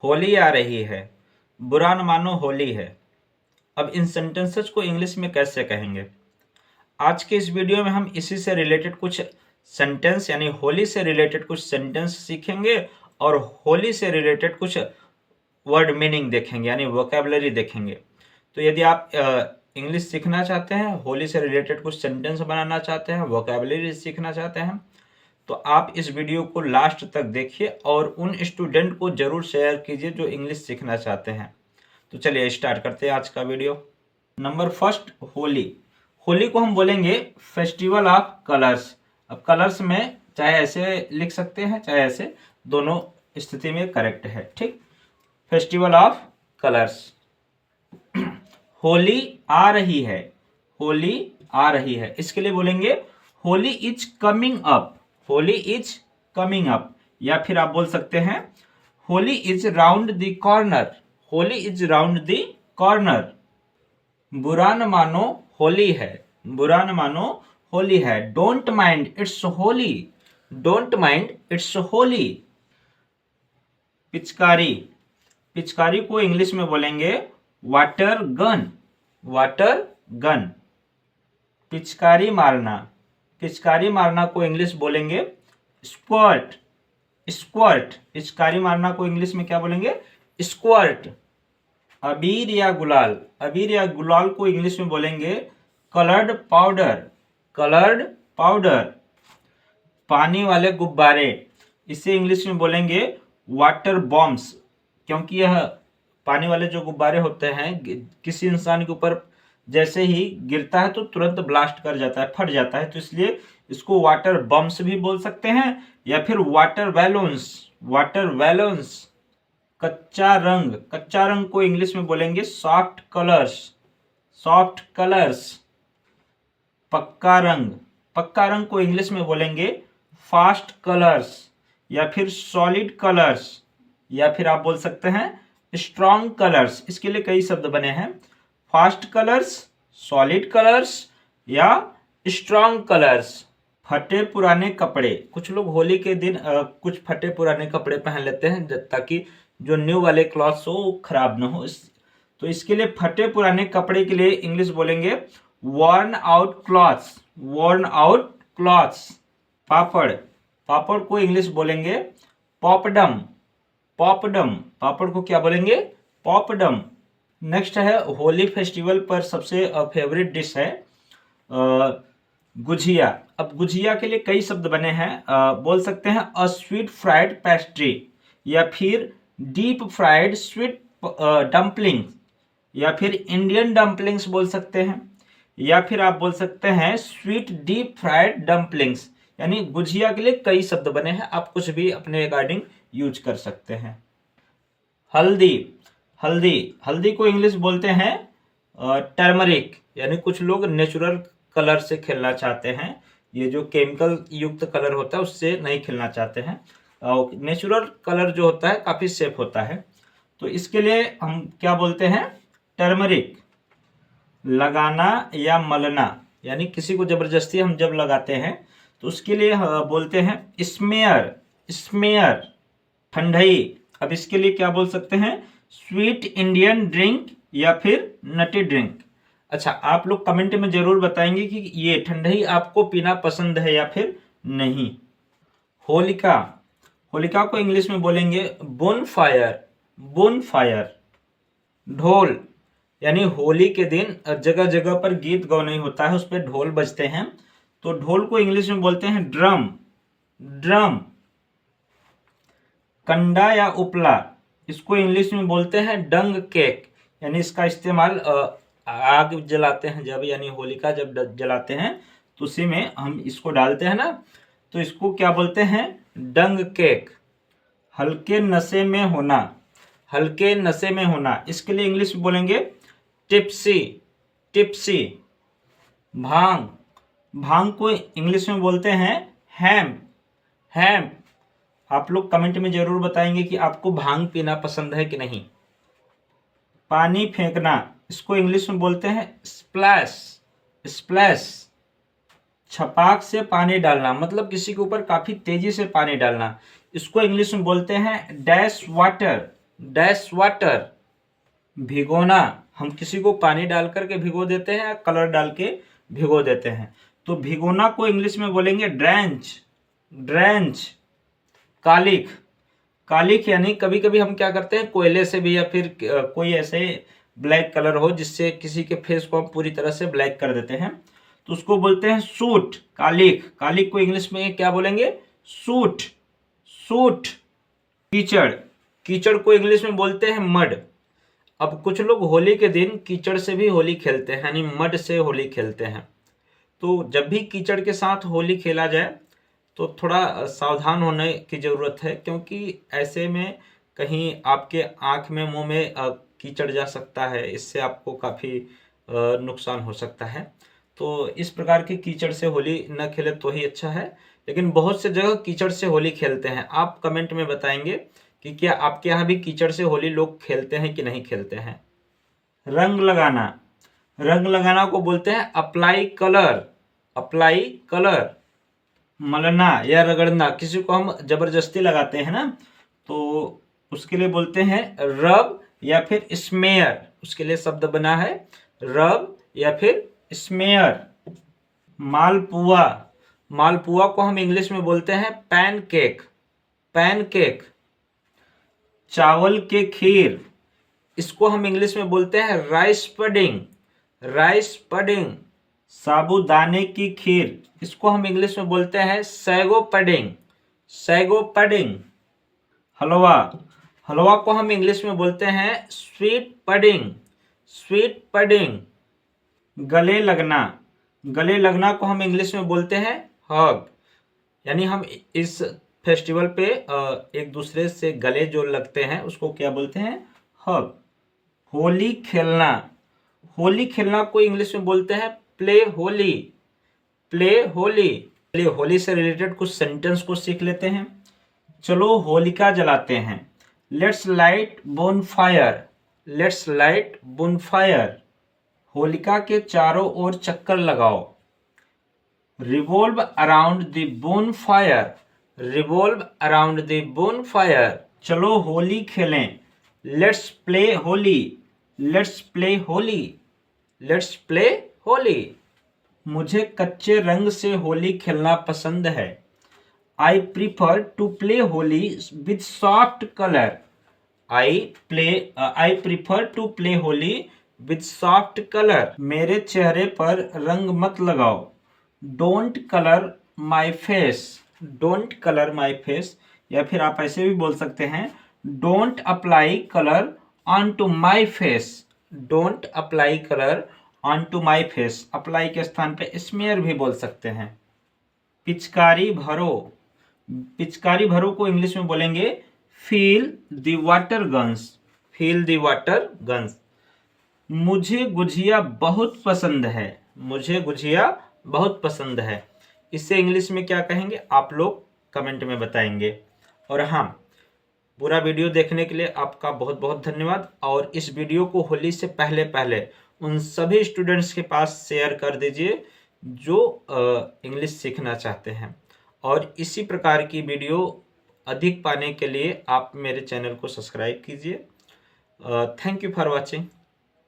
होली आ रही है, बुरा न मानो होली है। अब इन सेंटेंसेस को इंग्लिश में कैसे कहेंगे? आज के इस वीडियो में हम इसी से रिलेटेड कुछ सेंटेंस यानी होली से रिलेटेड कुछ सेंटेंस सीखेंगे और होली से रिलेटेड कुछ वर्ड मीनिंग देखेंगे यानी वोकैबुलरी देखेंगे। तो यदि आप इंग्लिश सीखना चाहते हैं, होली से रिलेटेड कुछ सेंटेंस बनाना चाहते हैं, वोकैबुलरी सीखना चाहते हैं, तो आप इस वीडियो को लास्ट तक देखिए और उन स्टूडेंट को जरूर शेयर कीजिए जो इंग्लिश सीखना चाहते हैं। तो चलिए स्टार्ट करते हैं आज का video. Number first, Holi. Holi को हम बोलेंगे फेस्टिवल ऑफ कलर्स। अब कलर्स में चाहे ऐसे लिख सकते हैं चाहे ऐसे, दोनों स्थिति में करेक्ट है। ठीक, फेस्टिवल ऑफ कलर्स। होली आ रही है, होली आ रही है, इसके लिए बोलेंगे Holi is coming up, Holi is coming up. या फिर आप बोल सकते हैं Holi is round the corner, Holi is round the corner. बुरा न मानो होली है, बुरा न मानो होली है। Don't mind it's Holi, don't mind it's Holi. पिचकारी, पिचकारी को इंग्लिश में बोलेंगे वाटर गन, वाटर गन। पिचकारी मारना, पिचकारी मारना को इंग्लिश बोलेंगे स्क्वर्ट, स्क्वर्ट। पिचकारी मारना को इंग्लिश में क्या बोलेंगे? स्क्वर्ट। अबीर या गुलाल, अबीर या गुलाल को इंग्लिश में बोलेंगे कलर्ड पाउडर, कलर्ड पाउडर। पानी वाले गुब्बारे, इसे इंग्लिश में बोलेंगे वाटर बॉम्ब्स, क्योंकि यह पानी वाले जो गुब्बारे होते हैं किसी इंसान के ऊपर जैसे ही गिरता है तो तुरंत ब्लास्ट कर जाता है, फट जाता है, तो इसलिए इसको वाटर बम्स भी बोल सकते हैं या फिर वाटर बैलून्स, वाटर बैलून्स। कच्चा रंग, कच्चा रंग को इंग्लिश में बोलेंगे सॉफ्ट कलर्स, सॉफ्ट कलर्स। पक्का रंग, पक्का रंग को इंग्लिश में बोलेंगे फास्ट कलर्स या फिर सॉलिड कलर्स, या फिर आप बोल सकते हैं स्ट्रॉन्ग कलर्स। इसके लिए कई शब्द बने हैं, फास्ट कलर्स, सॉलिड कलर्स या स्ट्रॉन्ग कलर्स। फटे पुराने कपड़े, कुछ लोग होली के दिन कुछ फटे पुराने कपड़े पहन लेते हैं ताकि जो न्यू वाले क्लॉथ्स हो वो खराब ना हो। तो इसके लिए फटे पुराने कपड़े के लिए इंग्लिश बोलेंगे worn out clothes, worn out clothes. Papad, papad को इंग्लिश बोलेंगे पॉपडम, पॉपडम। पापड़ को क्या बोलेंगे? पॉपडम। नेक्स्ट है होली फेस्टिवल पर सबसे फेवरेट डिश है गुझिया। अब गुझिया के लिए कई शब्द बने हैं, बोल सकते हैं अ स्वीट फ्राइड पेस्ट्री या फिर डीप फ्राइड स्वीट डम्पलिंग या फिर इंडियन डम्पलिंग्स बोल सकते हैं, या फिर आप बोल सकते हैं स्वीट डीप फ्राइड डम्पलिंग्स। यानी गुझिया के लिए कई शब्द बने हैं, आप कुछ भी अपने अकॉर्डिंग यूज कर सकते हैं। हल्दी, हल्दी, हल्दी को इंग्लिश बोलते हैं टर्मरिक। यानी कुछ लोग नेचुरल कलर से खेलना चाहते हैं, ये जो केमिकल युक्त कलर होता है उससे नहीं खेलना चाहते हैं। नेचुरल कलर जो होता है काफ़ी सेफ होता है, तो इसके लिए हम क्या बोलते हैं? टर्मरिक। लगाना या मलना, यानी किसी को ज़बरदस्ती हम जब लगाते हैं तो उसके लिए बोलते हैं स्मेयर, स्मेयर। ठंडई, अब इसके लिए क्या बोल सकते हैं? स्वीट इंडियन ड्रिंक या फिर नटी ड्रिंक। अच्छा, आप लोग कमेंट में जरूर बताएंगे कि ये ठंडई आपको पीना पसंद है या फिर नहीं। होलिका, होलिका को इंग्लिश में बोलेंगे बोन फायर, बोन फायर। ढोल, यानी होली के दिन जगह जगह पर गीत गौनी होता है, उस पर ढोल बजते हैं, तो ढोल को इंग्लिश में बोलते हैं ड्रम, ड्रम। कंडा या उपला, इसको इंग्लिश में बोलते हैं डंग केक। यानी इसका इस्तेमाल आग जलाते हैं जब, यानी होलिका जब जलाते हैं तो उसी में हम इसको डालते हैं ना, तो इसको क्या बोलते हैं? डंग केक। हल्के नशे में होना, हल्के नशे में होना, इसके लिए इंग्लिश में बोलेंगे टिप्सी, टिप्सी। भांग, भांग को इंग्लिश में बोलते हैं हैम, हैम। आप लोग कमेंट में जरूर बताएंगे कि आपको भांग पीना पसंद है कि नहीं। पानी फेंकना, इसको इंग्लिश में बोलते हैं स्प्लैश, स्प्लैश। छपाक से पानी डालना, मतलब किसी के ऊपर काफी तेजी से पानी डालना, इसको इंग्लिश में बोलते हैं डैश वाटर, डैश वाटर, भिगोना। हम किसी को पानी डाल करके भिगो देते हैं या कलर डाल के भिगो देते हैं। तो भिगोना को इंग्लिश में बोलेंगे ड्रेंच, ड्रेंच। कालिख, कालिख यानी कभी कभी हम क्या करते हैं, कोयले से भी या फिर कोई ऐसे ब्लैक कलर हो जिससे किसी के फेस को हम पूरी तरह से ब्लैक कर देते हैं, तो उसको बोलते हैं सूट, कालिख। कालिख को इंग्लिश में क्या बोलेंगे, सूट, सूट। कीचड़, कीचड़ को इंग्लिश में बोलते हैं मड। अब कुछ लोग होली के दिन कीचड़ से भी होली खेलते हैं, यानी मड से होली खेलते हैं। तो जब भी कीचड़ के साथ होली खेला जाए तो थोड़ा सावधान होने की ज़रूरत है, क्योंकि ऐसे में कहीं आपके आँख में, मुंह में कीचड़ जा सकता है, इससे आपको काफ़ी नुकसान हो सकता है। तो इस प्रकार की कीचड़ से होली न खेले तो ही अच्छा है, लेकिन बहुत से जगह कीचड़ से होली खेलते हैं। आप कमेंट में बताएंगे कि क्या आपके यहाँ भी कीचड़ से होली लोग खेलते हैं कि नहीं खेलते हैं। रंग लगाना, रंग लगाना को बोलते हैं अप्लाई कलर, अप्लाई कलर। मलना या रगड़ना, किसी को हम जबरदस्ती लगाते हैं ना, तो उसके लिए बोलते हैं रब या फिर स्मेयर। उसके लिए शब्द बना है रब या फिर स्मेयर। मालपुआ, मालपुआ को हम इंग्लिश में बोलते हैं पैनकेक, पैनकेक। चावल के खीर, इसको हम इंग्लिश में बोलते हैं राइस पडिंग, राइस पडिंग। साबूदाने की खीर, इसको हम इंग्लिश में बोलते हैं सैगो पडिंग, सैगो पडिंग। हलवा, हलवा को हम इंग्लिश में बोलते हैं स्वीट पडिंग, स्वीट पडिंग। गले लगना, गले लगना को हम इंग्लिश में बोलते हैं हग, यानी हम इस फेस्टिवल पे एक दूसरे से गले जो लगते हैं उसको क्या बोलते हैं, हग। होली खेलना, होली खेलना को इंग्लिश में बोलते हैं प्ले होली, प्ले होली। चलिए होली से रिलेटेड कुछ सेंटेंस को सीख लेते हैं। चलो होलिका जलाते हैं, let's light bonfire, let's light bonfire. Holika के चारों ओर चक्कर लगाओ, revolve around the bonfire, revolve around the bonfire. चलो होली खेलें, let's play Holi, let's play Holi, let's play Holi. मुझे कच्चे रंग से होली खेलना पसंद है, I prefer to play Holi with soft colour, I prefer to play Holi with soft colour. मेरे चेहरे पर रंग मत लगाओ, don't colour my face, don't colour my face. या फिर आप ऐसे भी बोल सकते हैं don't apply colour on to my face, don't apply colour on to my face. Apply के स्थान पे स्मेयर भी बोल सकते हैं। पिचकारी भरो, पिचकारी भरो को इंग्लिश में बोलेंगे feel the water guns, feel the water guns. मुझे गुजिया बहुत पसंद है, मुझे गुजिया बहुत पसंद है। इससे इंग्लिश में क्या कहेंगे आप लोग कमेंट में बताएंगे। और हाँ, पूरा वीडियो देखने के लिए आपका बहुत बहुत धन्यवाद। और इस वीडियो को होली से पहले पहले उन सभी स्टूडेंट्स के पास शेयर कर दीजिए जो इंग्लिश सीखना चाहते हैं। और इसी प्रकार की वीडियो अधिक पाने के लिए आप मेरे चैनल को सब्सक्राइब कीजिए। Thank you for watching.